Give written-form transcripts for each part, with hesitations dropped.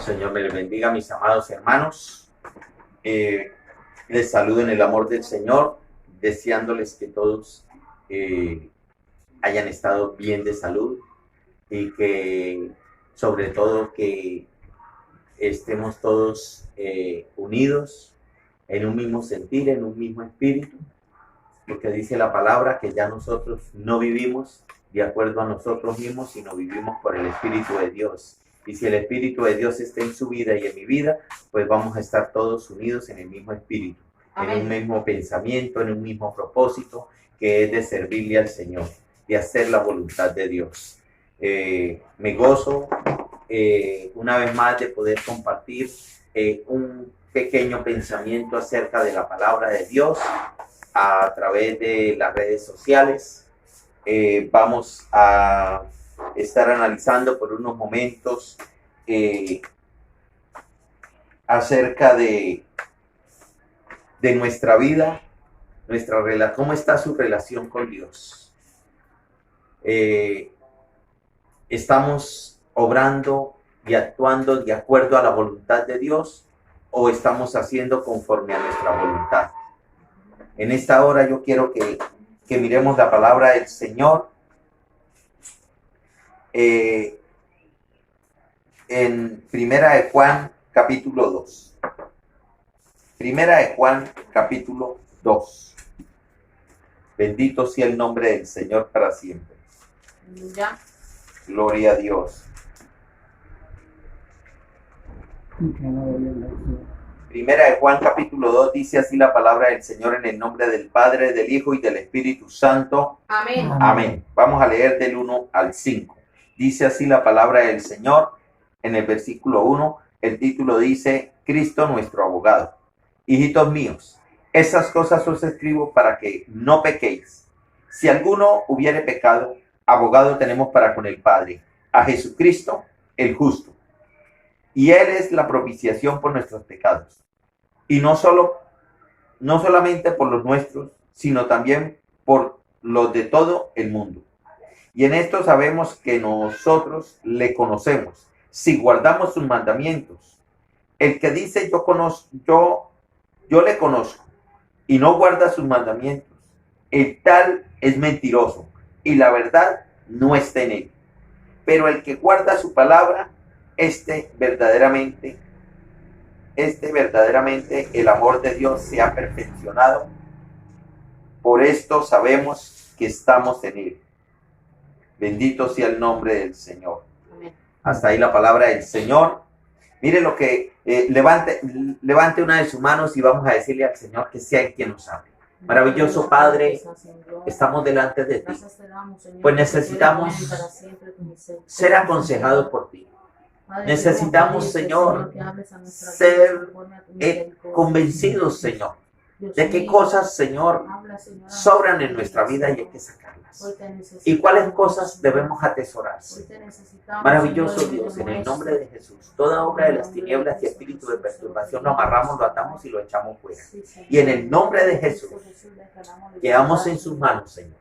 Señor me les bendiga, mis amados hermanos. Les saludo en el amor del Señor, deseándoles que todos hayan estado bien de salud y que sobre todo que estemos todos unidos en un mismo sentir, en un mismo espíritu, porque dice la palabra que ya nosotros no vivimos de acuerdo a nosotros mismos, sino vivimos por el Espíritu de Dios. Y si el Espíritu de Dios está en su vida y en mi vida, pues vamos a estar todos unidos en el mismo espíritu, Amén. En un mismo pensamiento, en un mismo propósito, que es de servirle al Señor, de hacer la voluntad de Dios. Me gozo una vez más de poder compartir un pequeño pensamiento acerca de la palabra de Dios a través de las redes sociales. Vamos a estar analizando por unos momentos acerca de nuestra vida, cómo está su relación con Dios. ¿Estamos obrando y actuando de acuerdo a la voluntad de Dios o estamos haciendo conforme a nuestra voluntad? En esta hora yo quiero que miremos la palabra del Señor en Primera de Juan capítulo 2. Primera de Juan capítulo 2. Bendito sea el nombre del Señor para siempre. Ya. Gloria a Dios. Primera de Juan capítulo 2 dice así la palabra del Señor en el nombre del Padre, del Hijo y del Espíritu Santo. Amén. Amén. Vamos a leer del 1 al 5. Dice así la palabra del Señor en el versículo 1. El título dice, Cristo nuestro abogado. Hijitos míos, esas cosas os escribo para que no pequéis. Si alguno hubiere pecado, abogado tenemos para con el Padre, a Jesucristo el justo. Y Él es la propiciación por nuestros pecados. Y no solamente por los nuestros, sino también por los de todo el mundo. Y en esto sabemos que nosotros le conocemos, si guardamos sus mandamientos. El que dice yo le conozco, y no guarda sus mandamientos, el tal es mentiroso, y la verdad no está en él. Pero el que guarda su palabra, este verdaderamente el amor de Dios se ha perfeccionado. Por esto sabemos que estamos en él. Bendito sea el nombre del Señor. Amén. Hasta ahí la palabra del Señor. Mire lo que levante una de sus manos y vamos a decirle al Señor que sea el quien nos hable. Maravilloso Padre, estamos delante de ti, pues necesitamos ser aconsejados por ti. Necesitamos, Señor, ser convencidos, Señor, de qué cosas, Señor, sobran en nuestra vida y hay que sacarlas. Y cuáles cosas debemos atesorar. Maravilloso Dios, en el nombre de Jesús, toda obra de las tinieblas y espíritu de perturbación lo amarramos, lo atamos y lo echamos fuera. Y en el nombre de Jesús, quedamos en sus manos, Señor,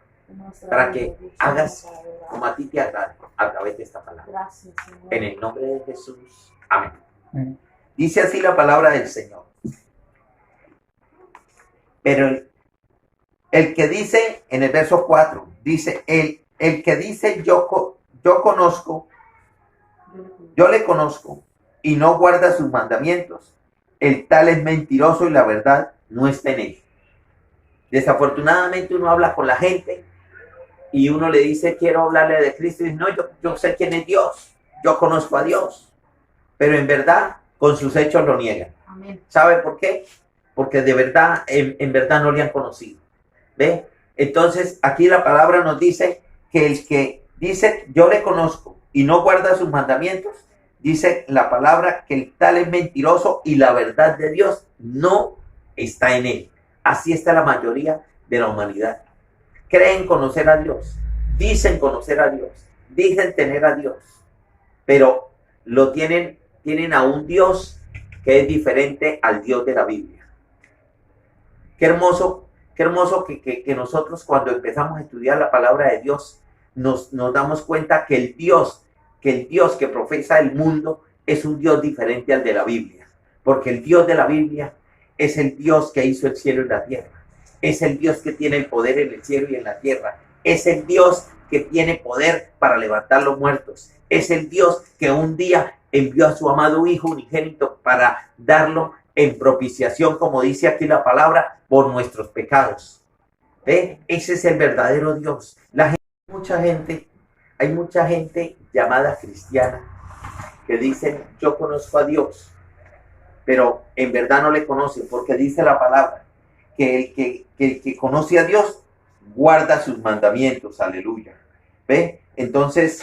para que hagas como a ti te agrade a través de esta palabra. En el nombre de Jesús. Amén. Dice así la palabra del Señor. Pero el que dice, en el verso 4, dice, el que dice yo le conozco, y no guarda sus mandamientos, el tal es mentiroso y la verdad no está en él. Desafortunadamente uno habla con la gente y uno le dice, quiero hablarle de Cristo, y dice, no, yo sé quién es Dios, yo conozco a Dios, pero en verdad con sus hechos lo niegan. Amén. ¿Sabe por qué? Porque de verdad, en verdad no le han conocido. ¿Ve? Entonces aquí la palabra nos dice que el que dice yo le conozco y no guarda sus mandamientos, dice la palabra que el tal es mentiroso y la verdad de Dios no está en él. Así está la mayoría de la humanidad. Creen conocer a Dios, dicen conocer a Dios, dicen tener a Dios, pero tienen a un Dios que es diferente al Dios de la Biblia. Qué hermoso que nosotros cuando empezamos a estudiar la palabra de Dios nos damos cuenta que el Dios que profesa el mundo es un Dios diferente al de la Biblia, porque el Dios de la Biblia es el Dios que hizo el cielo y la tierra, es el Dios que tiene el poder en el cielo y en la tierra, es el Dios que tiene poder para levantar los muertos, es el Dios que un día envió a su amado Hijo unigénito para darlo en propiciación, como dice aquí la palabra, por nuestros pecados. ¿Ve? Ese es el verdadero Dios. Hay mucha gente llamada cristiana que dicen, yo conozco a Dios, pero en verdad no le conocen, porque dice la palabra que el que conoce a Dios guarda sus mandamientos. Aleluya. ¿Ve? Entonces,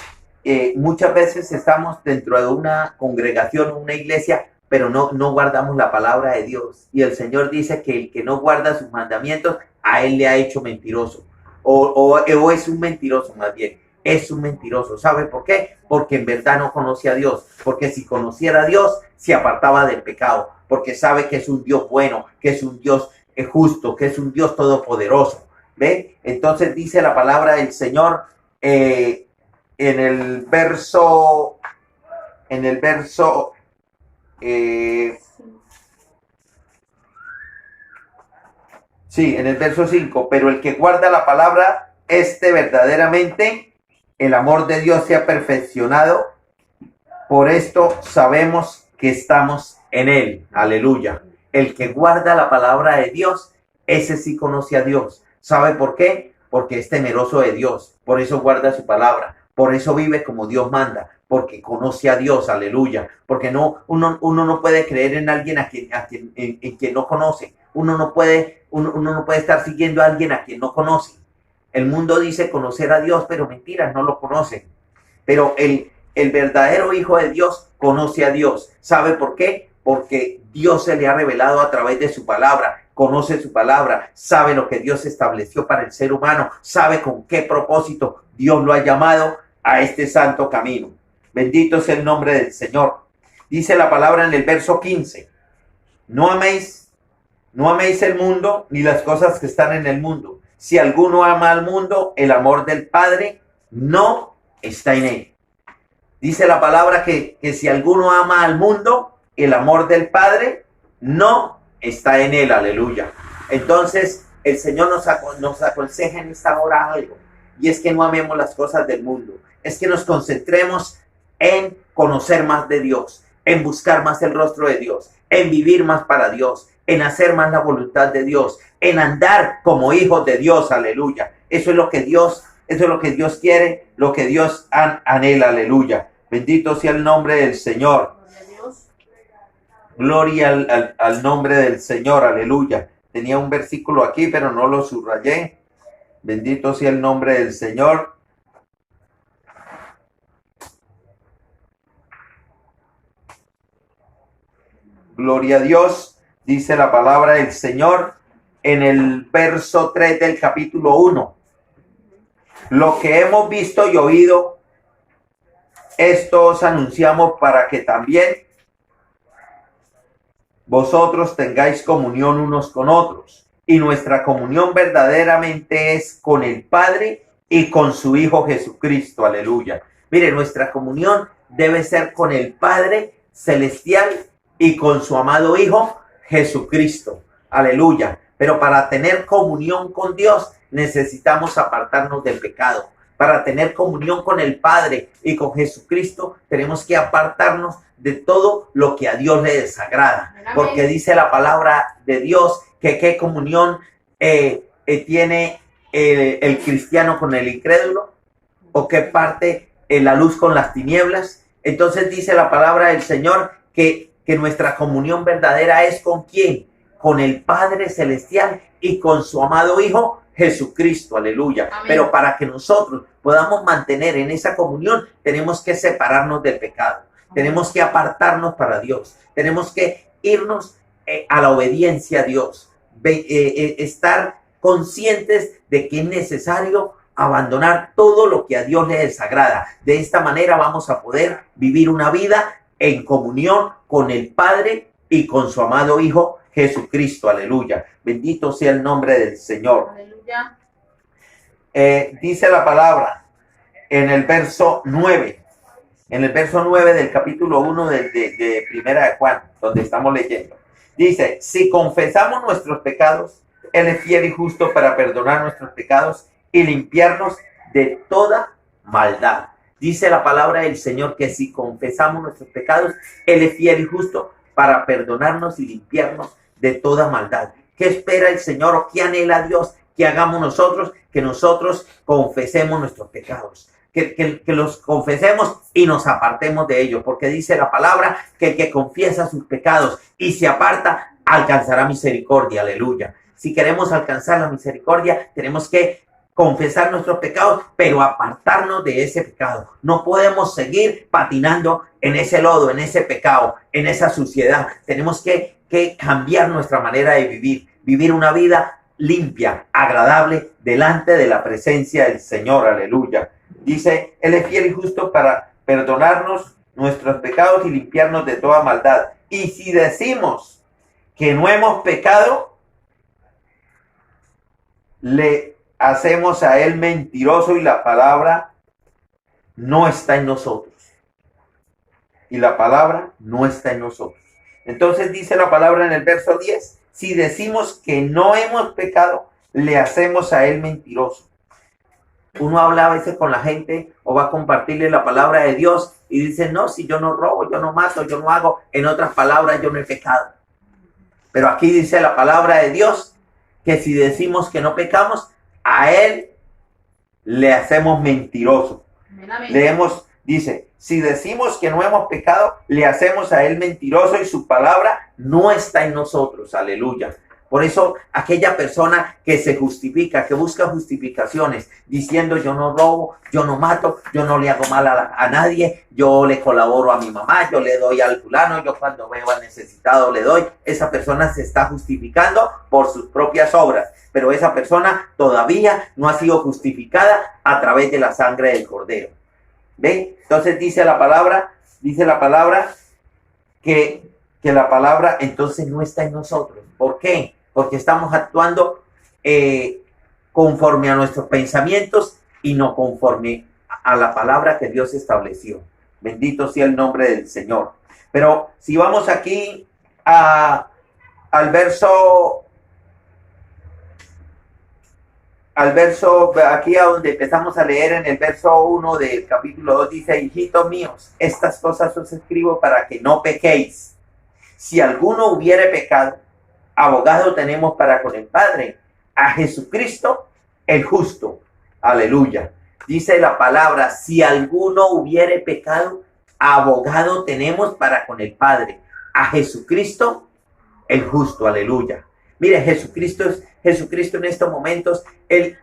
muchas veces estamos dentro de una congregación, una iglesia, pero no guardamos la palabra de Dios. Y el Señor dice que el que no guarda sus mandamientos, a él le ha hecho mentiroso. O es un mentiroso más bien. Es un mentiroso. ¿Sabe por qué? Porque en verdad no conoce a Dios. Porque si conociera a Dios, se apartaba del pecado. Porque sabe que es un Dios bueno, que es un Dios justo, que es un Dios todopoderoso. ¿Ve? Entonces dice la palabra del Señor en el verso 5, pero el que guarda la palabra, verdaderamente el amor de Dios se ha perfeccionado, por esto sabemos que estamos en él. Aleluya. El que guarda la palabra de Dios, ese sí conoce a Dios. ¿Sabe por qué? Porque es temeroso de Dios, por eso guarda su palabra, por eso vive como Dios manda, porque conoce a Dios. Aleluya. Porque uno no puede creer en alguien en quien no conoce. Uno no puede estar siguiendo a alguien a quien no conoce. El mundo dice conocer a Dios, pero mentiras, no lo conocen. Pero el verdadero Hijo de Dios conoce a Dios. ¿Sabe por qué? Porque Dios se le ha revelado a través de su palabra. Conoce su palabra, sabe lo que Dios estableció para el ser humano, sabe con qué propósito Dios lo ha llamado a este santo camino. Bendito sea el nombre del Señor. Dice la palabra en el verso 15, no améis el mundo ni las cosas que están en el mundo. Si alguno ama al mundo, el amor del Padre no está en él. Dice la palabra que si alguno ama al mundo, el amor del Padre no está en él. Aleluya. Entonces el Señor nos aconseja en esta hora algo, y es que no amemos las cosas del mundo, es que nos concentremos en conocer más de Dios, en buscar más el rostro de Dios, en vivir más para Dios, en hacer más la voluntad de Dios, en andar como hijos de Dios. Aleluya. Eso es lo que Dios quiere, lo que Dios anhela. Aleluya. Bendito sea el nombre del Señor. Gloria al nombre del Señor. Aleluya. Tenía un versículo aquí, pero no lo subrayé. Bendito sea el nombre del Señor. Gloria a Dios. Dice la palabra del Señor en el verso 3 del capítulo 1. Lo que hemos visto y oído, esto os anunciamos para que también vosotros tengáis comunión unos con otros. Y nuestra comunión verdaderamente es con el Padre y con su Hijo Jesucristo. Aleluya. Mire, nuestra comunión debe ser con el Padre celestial y con su amado Hijo Jesucristo. Aleluya. Pero para tener comunión con Dios necesitamos apartarnos del pecado. Para tener comunión con el Padre y con Jesucristo tenemos que apartarnos de todo lo que a Dios le desagrada. Porque dice la palabra de Dios que qué comunión tiene el cristiano con el incrédulo, o qué parte la luz con las tinieblas. Entonces dice la palabra del Señor que nuestra comunión verdadera es ¿con quién? Con el Padre celestial y con su amado Hijo Jesucristo. Aleluya. Amén. Pero para que nosotros podamos mantener en esa comunión, tenemos que separarnos del pecado. Amén. Tenemos que apartarnos para Dios. Tenemos que irnos a la obediencia a Dios. Estar conscientes de que es necesario abandonar todo lo que a Dios le desagrada. De esta manera vamos a poder vivir una vida en comunión con el Padre y con su amado Hijo Jesucristo. Aleluya. Bendito sea el nombre del Señor. Aleluya. Dice la palabra en el verso 9. En el verso 9 del capítulo 1 de Primera de Juan, donde estamos leyendo. Dice, si confesamos nuestros pecados, Él es fiel y justo para perdonar nuestros pecados y limpiarnos de toda maldad. Dice la palabra del Señor que si confesamos nuestros pecados, Él es fiel y justo para perdonarnos y limpiarnos de toda maldad. ¿Qué espera el Señor o qué anhela Dios que hagamos nosotros? Que nosotros confesemos nuestros pecados. Que los confesemos y nos apartemos de ellos, porque dice la palabra que el que confiesa sus pecados y se aparta, alcanzará misericordia, aleluya. Si queremos alcanzar la misericordia, tenemos que confesar nuestros pecados, pero apartarnos de ese pecado. No podemos seguir patinando en ese lodo, en ese pecado, en esa suciedad. Tenemos que cambiar nuestra manera de vivir una vida limpia, agradable, delante de la presencia del Señor, aleluya. Dice, Él es fiel y justo para perdonarnos nuestros pecados y limpiarnos de toda maldad. Y si decimos que no hemos pecado, le hacemos a Él mentiroso y la palabra no está en nosotros. Y la palabra no está en nosotros. Entonces dice la palabra en el verso 10, si decimos que no hemos pecado, le hacemos a Él mentiroso. Uno habla a veces con la gente o va a compartirle la palabra de Dios y dice, no, si yo no robo, yo no mato, yo no hago, en otras palabras, yo no he pecado. Pero aquí dice la palabra de Dios que si decimos que no pecamos, a Él le hacemos mentiroso. Leemos, dice, si decimos que no hemos pecado, le hacemos a Él mentiroso y su palabra no está en nosotros. Aleluya. Por eso aquella persona que se justifica, que busca justificaciones, diciendo yo no robo, yo no mato, yo no le hago mal a nadie, yo le colaboro a mi mamá, yo le doy al fulano, yo cuando veo al necesitado le doy. Esa persona se está justificando por sus propias obras, pero esa persona todavía no ha sido justificada a través de la sangre del Cordero. ¿Ven? Entonces dice la palabra que la palabra entonces no está en nosotros. ¿Por qué? Porque estamos actuando conforme a nuestros pensamientos y no conforme a la palabra que Dios estableció. Bendito sea el nombre del Señor. Pero si vamos aquí al verso, aquí a donde empezamos a leer en el verso 1 del capítulo 2, dice, hijitos míos, estas cosas os escribo para que no pequéis. Si alguno hubiere pecado, abogado tenemos para con el Padre, a Jesucristo el justo. Aleluya. Dice la palabra, si alguno hubiere pecado, abogado tenemos para con el Padre, a Jesucristo el justo. Aleluya. Mire, Jesucristo en estos momentos, Él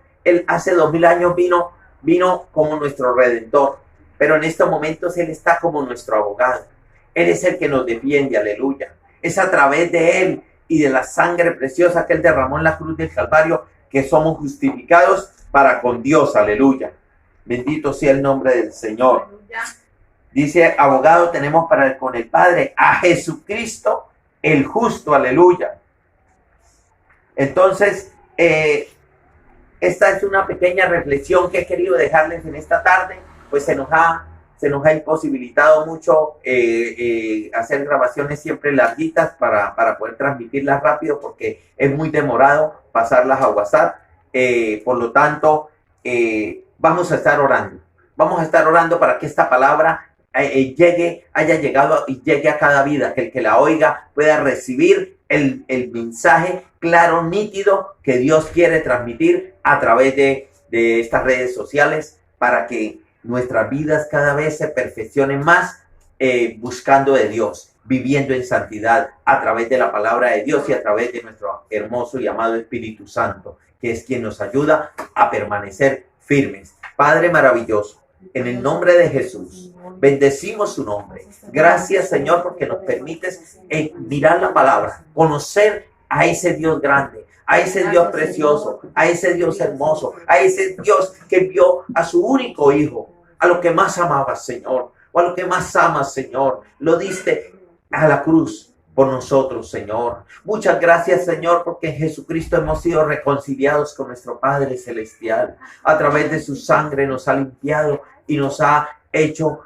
hace 2000 años vino como nuestro Redentor, pero en estos momentos Él está como nuestro abogado. Él es el que nos defiende, aleluya. Es a través de Él y de la sangre preciosa que Él derramó en la cruz del Calvario que somos justificados para con Dios, aleluya. Bendito sea el nombre del Señor. Aleluya. Dice, abogado tenemos para con el Padre, a Jesucristo el justo, aleluya. Entonces, esta es una pequeña reflexión que he querido dejarles en esta tarde, pues se nos ha imposibilitado mucho hacer grabaciones siempre larguitas para poder transmitirlas rápido, porque es muy demorado pasarlas a WhatsApp. Por lo tanto, vamos a estar orando para que esta palabra haya llegado y llegue a cada vida, que el que la oiga pueda recibir el mensaje claro, nítido, que Dios quiere transmitir a través de estas redes sociales, para que nuestras vidas cada vez se perfeccionen más, buscando de Dios, viviendo en santidad a través de la palabra de Dios y a través de nuestro hermoso y amado Espíritu Santo, que es quien nos ayuda a permanecer firmes. Padre maravilloso, en el nombre de Jesús, bendecimos su nombre. Gracias, Señor, porque nos permites mirar la palabra, conocer a ese Dios grande, a ese Dios precioso, a ese Dios hermoso, a ese Dios que envió a su único Hijo, a lo que más amabas, Señor, o a lo que más amas, Señor. Lo diste a la cruz por nosotros, Señor. Muchas gracias, Señor, porque en Jesucristo hemos sido reconciliados con nuestro Padre Celestial. A través de su sangre nos ha limpiado y nos ha hecho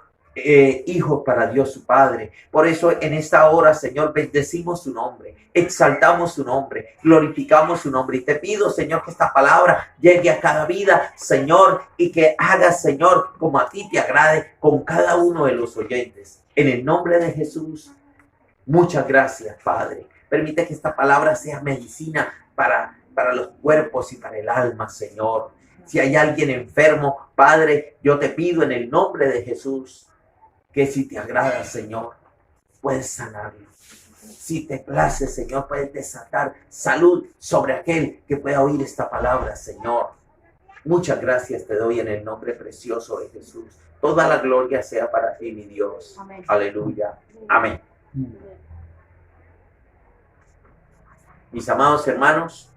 hijos para Dios su Padre. Por eso en esta hora, Señor, bendecimos su nombre, exaltamos su nombre, glorificamos su nombre. Y te pido, Señor, que esta palabra llegue a cada vida, Señor, y que hagas, Señor, como a ti te agrade con cada uno de los oyentes. En el nombre de Jesús, muchas gracias, Padre. Permite que esta palabra sea medicina para los cuerpos y para el alma, Señor. Si hay alguien enfermo, Padre, yo te pido en el nombre de Jesús que si te agrada, Señor, puedes sanarlo. Si te place, Señor, puedes desatar salud sobre aquel que pueda oír esta palabra, Señor. Muchas gracias te doy en el nombre precioso de Jesús. Toda la gloria sea para ti, mi Dios. Amén. Aleluya. Amén. Mis amados hermanos,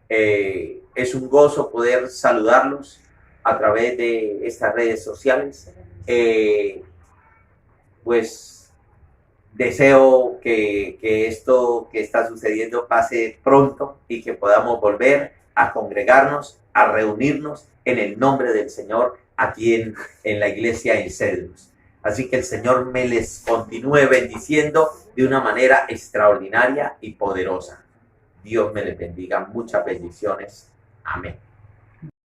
es un gozo poder saludarlos a través de estas redes sociales. Pues deseo que esto que está sucediendo pase pronto y que podamos volver a congregarnos, a reunirnos en el nombre del Señor aquí en la iglesia en Cedros. Así que el Señor me les continúe bendiciendo de una manera extraordinaria y poderosa. Dios me les bendiga. Muchas bendiciones. Amén.